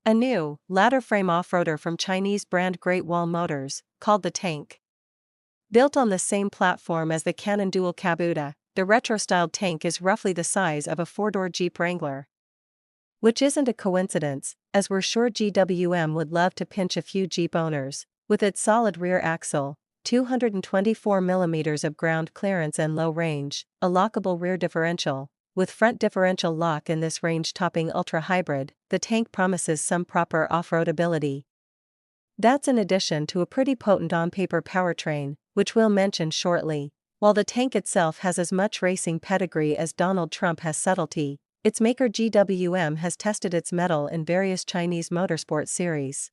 A new, ladder frame off-roader from Chinese brand Great Wall Motors, called the Tank. Built on the same platform as the Canon dual cab Uda, the retro-styled Tank is roughly the size of a four-door Jeep Wrangler. Which isn't a coincidence, as we're sure GWM would love to pinch a few Jeep owners. With its solid rear axle, 224mm of ground clearance and low range, a lockable rear differential, with front differential lock in this range-topping Ultra Hybrid, the Tank promises some proper off-roadability. That's in addition to a pretty potent on-paper powertrain, which we'll mention shortly. While the Tank itself has as much racing pedigree as Donald Trump has subtlety, its maker GWM has tested its mettle in various Chinese motorsport series.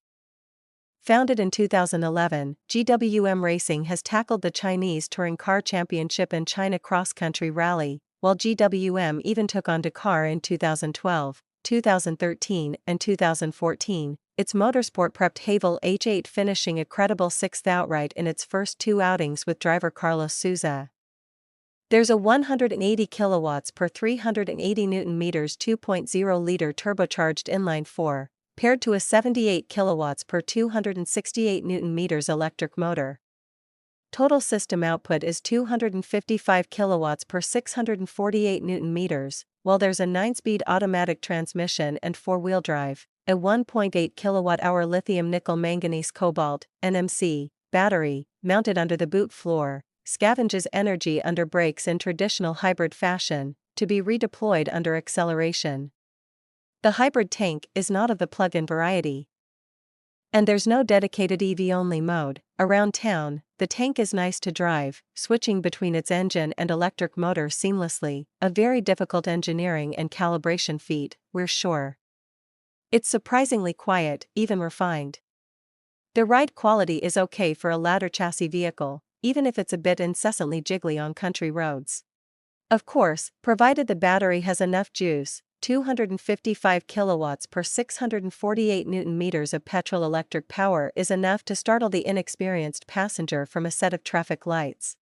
Founded in 2011, GWM Racing has tackled the Chinese Touring Car Championship and China Cross Country Rally, while GWM even took on Dakar in 2012, 2013, and 2014, its motorsport-prepped Haval H8 finishing a credible 6th outright in its first two outings with driver Carlos Souza. There's a 180 kilowatts per 380 Nm 2.0-liter turbocharged inline-4, paired to a 78 kilowatts per 268 Nm electric motor. Total system output is 255 kilowatts per 648 Nm, while there's a 9-speed automatic transmission and four-wheel drive, a 1.8 kilowatt-hour lithium-nickel-manganese-cobalt (NMC) battery, mounted under the boot floor, scavenges energy under brakes in traditional hybrid fashion, to be redeployed under acceleration. The hybrid Tank is not of the plug-in variety. And there's no dedicated EV-only mode. Around town, the Tank is nice to drive, switching between its engine and electric motor seamlessly, a very difficult engineering and calibration feat, we're sure. It's surprisingly quiet, even refined. The ride quality is okay for a ladder chassis vehicle, even if it's a bit incessantly jiggly on country roads. Of course, provided the battery has enough juice, 255 kilowatts per 648 Nm of petrol-electric power is enough to startle the inexperienced passenger from a set of traffic lights.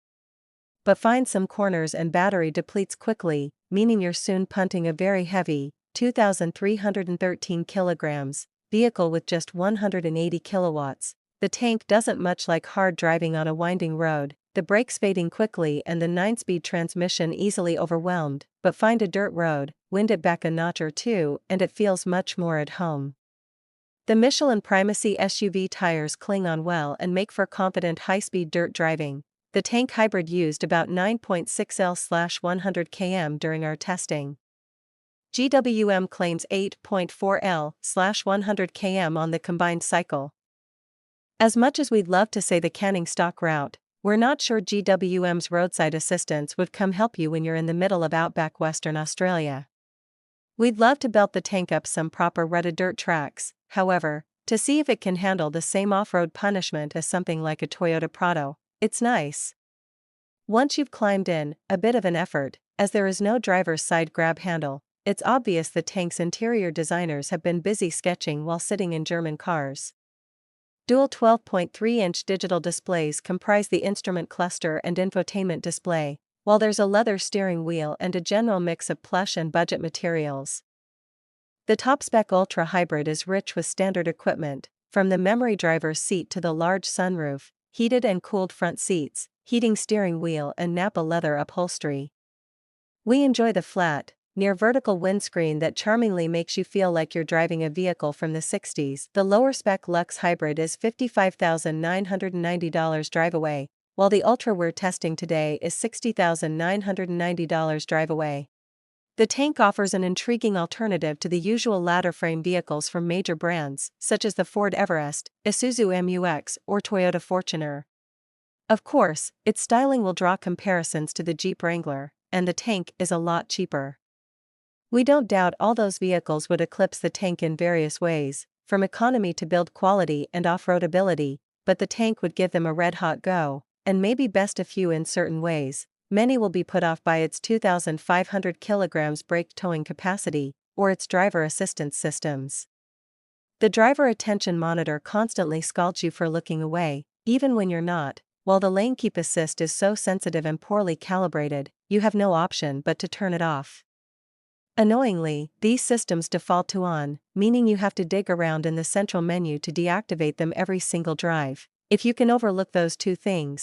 But find some corners and battery depletes quickly, meaning you're soon punting a very heavy, 2,313 kilograms, vehicle with just 180 kilowatts. The Tank doesn't much like hard driving on a winding road, the brakes fading quickly and the 9-speed transmission easily overwhelmed, but find a dirt road, wind it back a notch or two and it feels much more at home. The Michelin Primacy SUV tires cling on well and make for confident high-speed dirt driving. The Tank Hybrid used about 9.6 L/100 km during our testing. GWM claims 8.4 L/100 km on the combined cycle. As much as we'd love to say the canning stock route, we're not sure GWM's roadside assistance would come help you when you're in the middle of outback Western Australia. We'd love to belt the Tank up some proper rutted dirt tracks, however, to see if it can handle the same off-road punishment as something like a Toyota Prado. It's nice. Once you've climbed in, a bit of an effort, as there is no driver's side grab handle. It's obvious the Tank's interior designers have been busy sketching while sitting in German cars. Dual 12.3-inch digital displays comprise the instrument cluster and infotainment display, while there's a leather steering wheel and a general mix of plush and budget materials. The top-spec Ultra Hybrid is rich with standard equipment, from the memory driver's seat to the large sunroof, heated and cooled front seats, heating steering wheel and Napa leather upholstery. We enjoy the flat, near-vertical windscreen that charmingly makes you feel like you're driving a vehicle from the 60s. The lower-spec Lux Hybrid is $55,990 drive away, while the Ultra we're testing today is $60,990 drive away. The Tank offers an intriguing alternative to the usual ladder frame vehicles from major brands, such as the Ford Everest, Isuzu MU-X, or Toyota Fortuner. Of course, its styling will draw comparisons to the Jeep Wrangler, and the Tank is a lot cheaper. We don't doubt all those vehicles would eclipse the Tank in various ways, from economy to build quality and off-roadability, but the Tank would give them a red-hot go, and maybe best a few in certain ways. Many will be put off by its 2,500 kilograms brake towing capacity, or its driver assistance systems. The driver attention monitor constantly scalds you for looking away, even when you're not, while the lane keep assist is so sensitive and poorly calibrated, you have no option but to turn it off. Annoyingly, these systems default to on, meaning you have to dig around in the central menu to deactivate them every single drive. If you can overlook those two things,